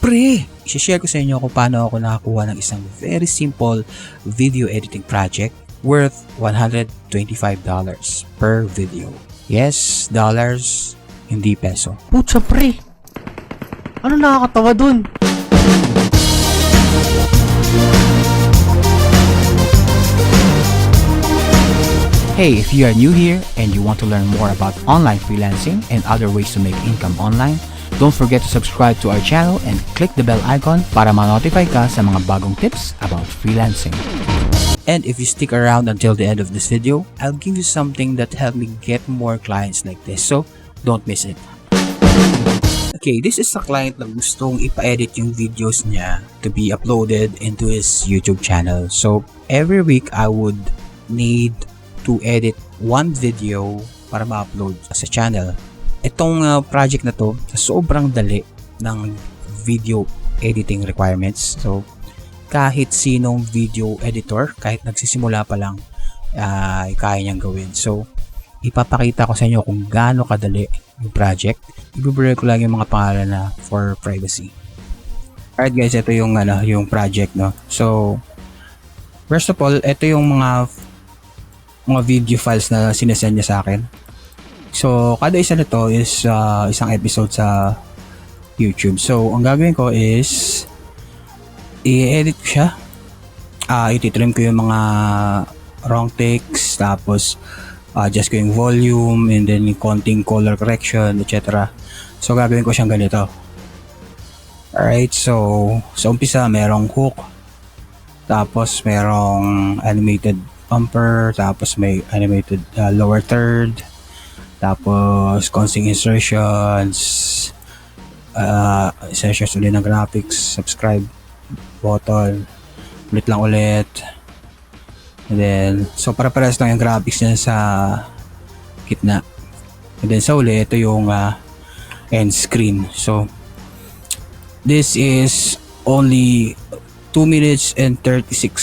Pre! I-share ko sa inyo kung paano ako nakakuha ng isang very simple video editing project worth $125 per video. Yes, dollars, hindi peso. Putsa pre! Ano nakakatawa dun? Hey, if you are new here and you want to learn more about online freelancing and other ways to make income online, don't forget to subscribe to our channel and click the bell icon para ma-notify ka sa mga bagong tips about freelancing. And if you stick around until the end of this video, I'll give you something that helped me get more clients like this, so don't miss it. Okay, this is a client na gustong ipa-edit yung videos niya to be uploaded into his YouTube channel. So every week I would need to edit one video para ma-upload sa channel. Itong project na to, sobrang dali ng video editing requirements. So, kahit sinong video editor, kahit nagsisimula pa lang, kaya niyang gawin. So, ipapakita ko sa inyo kung gaano kadali yung project. I-blur ko lang yung mga pangalan na for privacy. Alright guys, ito yung, yung project. No? So, first of all, ito yung mga video files na sinesend niya sa akin. So, kada isa nito is isang episode sa YouTube. So, ang gagawin ko is i-edit ko siya. Ititrim ko yung mga wrong takes, tapos adjust ko yung volume, and then yung konting color correction, etc. So, gagawin ko siyang ganito. Alright, so sa umpisa, merong hook, tapos merong animated bumper, tapos may animated lower third, tapos constant insertions, insertions ulit ng graphics, subscribe button, ulit lang ulit, and then so para-parehas lang yung graphics niya sa gitna, and then sa uli ito yung end screen. So this is only 2 minutes and 36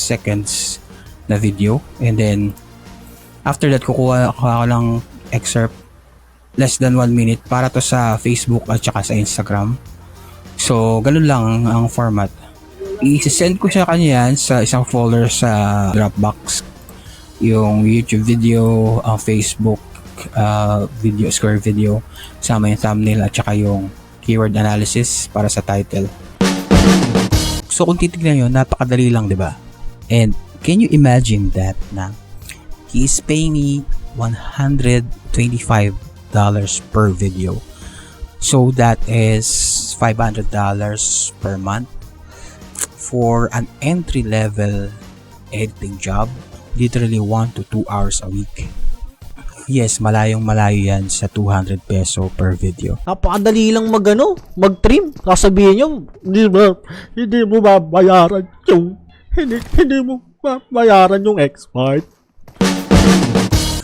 seconds na video, and then after that kukuha ko lang excerpt less than 1 minute para to sa Facebook at saka sa Instagram. So ganun lang ang format. I-send ko siya kanya yan sa isang folder sa Dropbox, yung YouTube video, ang Facebook video, square video, sama yung thumbnail at saka yung keyword analysis para sa title. So kung titignan nyo, napakadali lang, diba? And can you imagine that na he is paying me $125 per video? So that is $500 per month for an entry-level editing job. Literally 1 to 2 hours a week. Yes, malayong malayo yan sa 200 peso per video. Napakadali lang mag-trim. Sasabihin nyo, hindi mo babayaran yung hindi mo babayaran yung expert.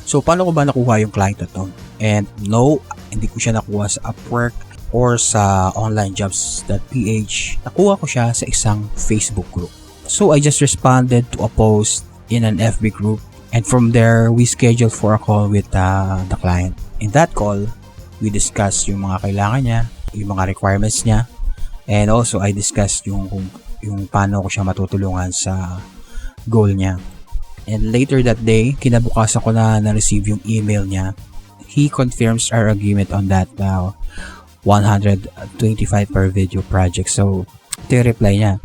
So, paano ko ba nakuha yung client na to? And no, hindi ko siya nakuha sa Upwork or sa onlinejobs.ph. Nakuha ko siya sa isang Facebook group. So, I just responded to a post in an FB group, and from there, we scheduled for a call with the client. In that call, we discussed yung mga kailangan niya, yung mga requirements niya, and also I discussed yung paano ko siya matutulungan sa goal niya. And later that day, kinabukasan ko na-receive yung email niya. He confirms our agreement on that $125 per video project. So, ito yung reply niya.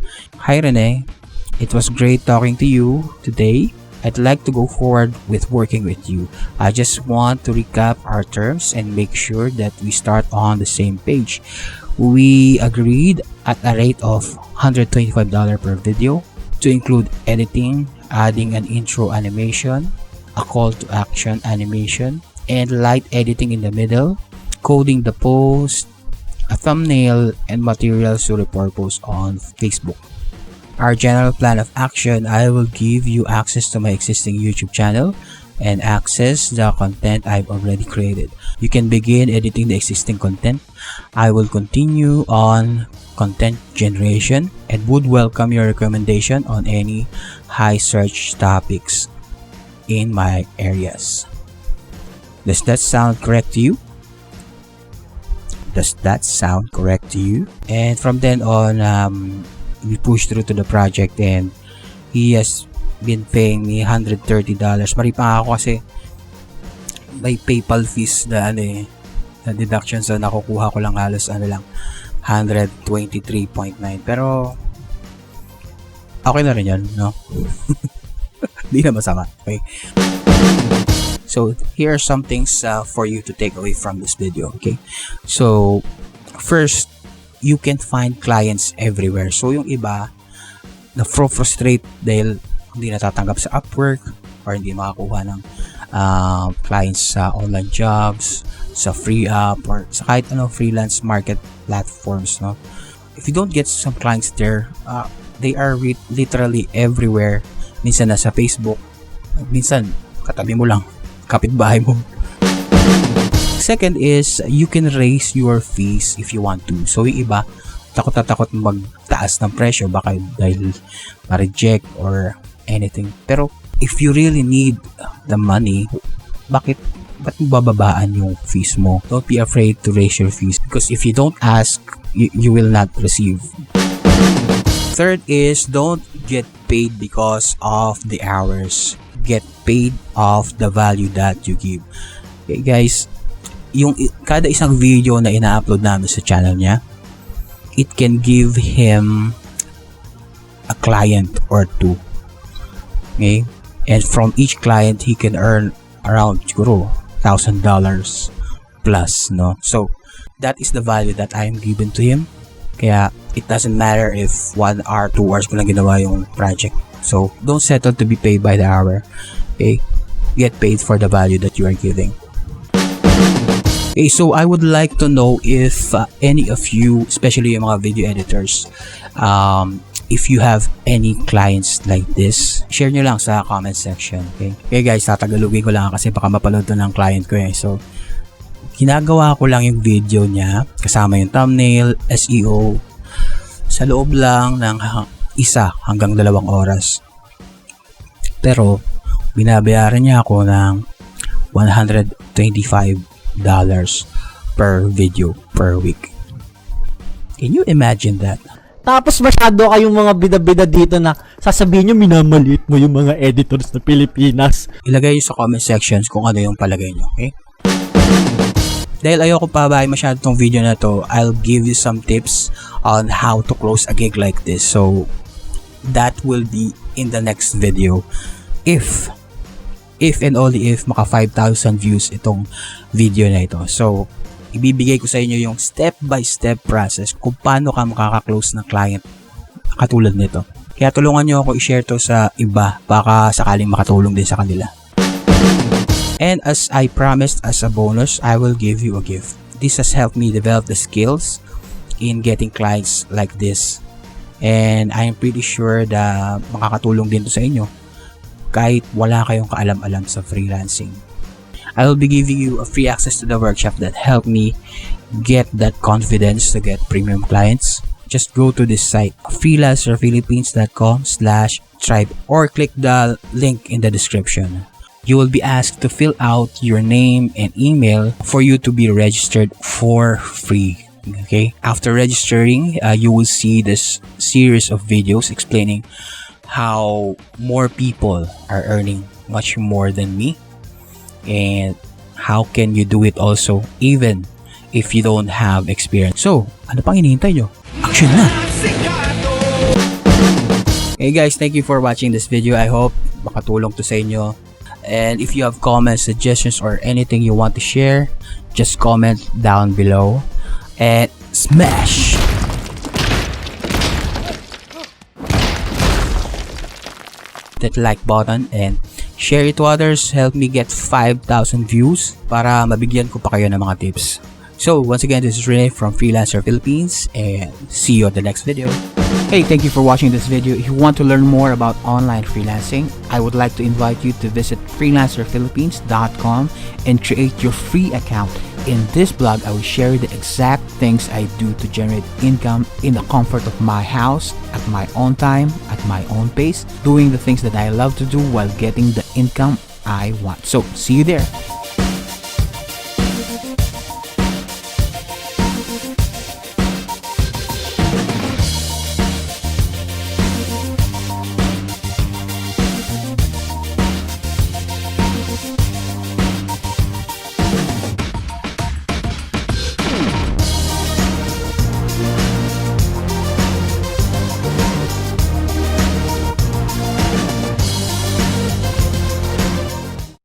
Hi Rene, it was great talking to you today. I'd like to go forward with working with you. I just want to recap our terms and make sure that we start on the same page. We agreed at a rate of $125 per video to include editing, adding an intro animation, a call to action animation, and light editing in the middle, coding the post, a thumbnail, and materials to repurpose on Facebook. Our general plan of action, I will give you access to my existing YouTube channel and access the content I've already created. You can begin editing the existing content. I will continue on content generation and would welcome your recommendation on any high search topics in my areas. Does that sound correct to you? Does that sound correct to you? And from then on, we pushed through to the project and he has been paying me $130. Maripang ako kasi may PayPal fees na na deductions na nakukuha ko lang halos 123.9. Pero okay na rin yan, no? Di na masama. Okay. So here are some things for you to take away from this video. Okay. So first, you can find clients everywhere. So yung iba na frustrate dahil hindi natatanggap sa Upwork or hindi makakuha ng clients sa online jobs, sa free app, or sa kahit freelance market platforms, no? If you don't get some clients there, they are literally everywhere. Minsan nasa Facebook, minsan katabi mo lang, kapitbahay mo. Second is, you can raise your fees if you want to. So yung iba, takot magtaas ng presyo baka dahil ma-reject or anything. Pero if you really need the money, ba't mo bababaan yung fees mo? Don't be afraid to raise your fees because if you don't ask, you will not receive. Third is, don't get paid because of the hours. Get paid of the value that you give. Okay guys, yung kada isang video na ina-upload namin sa channel niya, it can give him a client or two. Okay? And from each client, he can earn around siguro $1,000 plus, no? So that is the value that I am giving to him. Kaya it doesn't matter if 1 hour, 2 hours ko lang ginawa yung project. So don't settle to be paid by the hour. Okay? Get paid for the value that you are giving. Okay, so I would like to know if any of you, especially yung mga video editors, if you have any clients like this, share nyo lang sa comment section. Okay, okay guys, tatagalugin ko lang kasi baka mapanood to ng client ko So ginagawa ko lang yung video niya kasama yung thumbnail, SEO sa loob lang ng 1 hanggang 2 oras. Pero binabayaran niya ako ng $125 per video per week. Can you imagine that? Tapos masyado kayong mga bida-bida dito na sasabihin nyo minamaliit mo yung mga editors na Pilipinas. Ilagay nyo sa comment sections kung ano yung palagay nyo, okay? Dahil ayoko pabahay masyado tong video na to, I'll give you some tips on how to close a gig like this. So that will be in the next video. If and only if maka 5,000 views itong video na ito. So ibibigay ko sa inyo yung step-by-step process kung paano ka makaka-close ng client katulad nito. Kaya tulungan nyo ako i-share to sa iba baka sakaling makatulong din sa kanila. And as I promised as a bonus, I will give you a gift. This has helped me develop the skills in getting clients like this. And I am pretty sure na makakatulong din to sa inyo kahit wala kayong kaalam-alam sa freelancing. I will be giving you a free access to the workshop that helped me get that confidence to get premium clients. Just go to this site, freelancerphilippines.com/tribe, or click the link in the description. You will be asked to fill out your name and email for you to be registered for free. Okay? After registering, you will see this series of videos explaining how more people are earning much more than me, and how can you do it also even if you don't have experience. So, ano pang hinihintay nyo? Action na! Hey guys, thank you for watching this video. I hope makatulong to sa inyo. And if you have comments, suggestions, or anything you want to share, just comment down below and smash that like button and share it to others. Help me get 5,000 views para mabigyan ko pa kayo ng mga tips. So once again, this is Rene from Freelancer Philippines, and see you on the next video. Hey, thank you for watching this video. If you want to learn more about online freelancing, I would like to invite you to visit freelancerphilippines.com and create your free account. In this blog, I will share the exact things I do to generate income in the comfort of my house, at my own time, at my own pace, doing the things that I love to do while getting the income I want. So, see you there.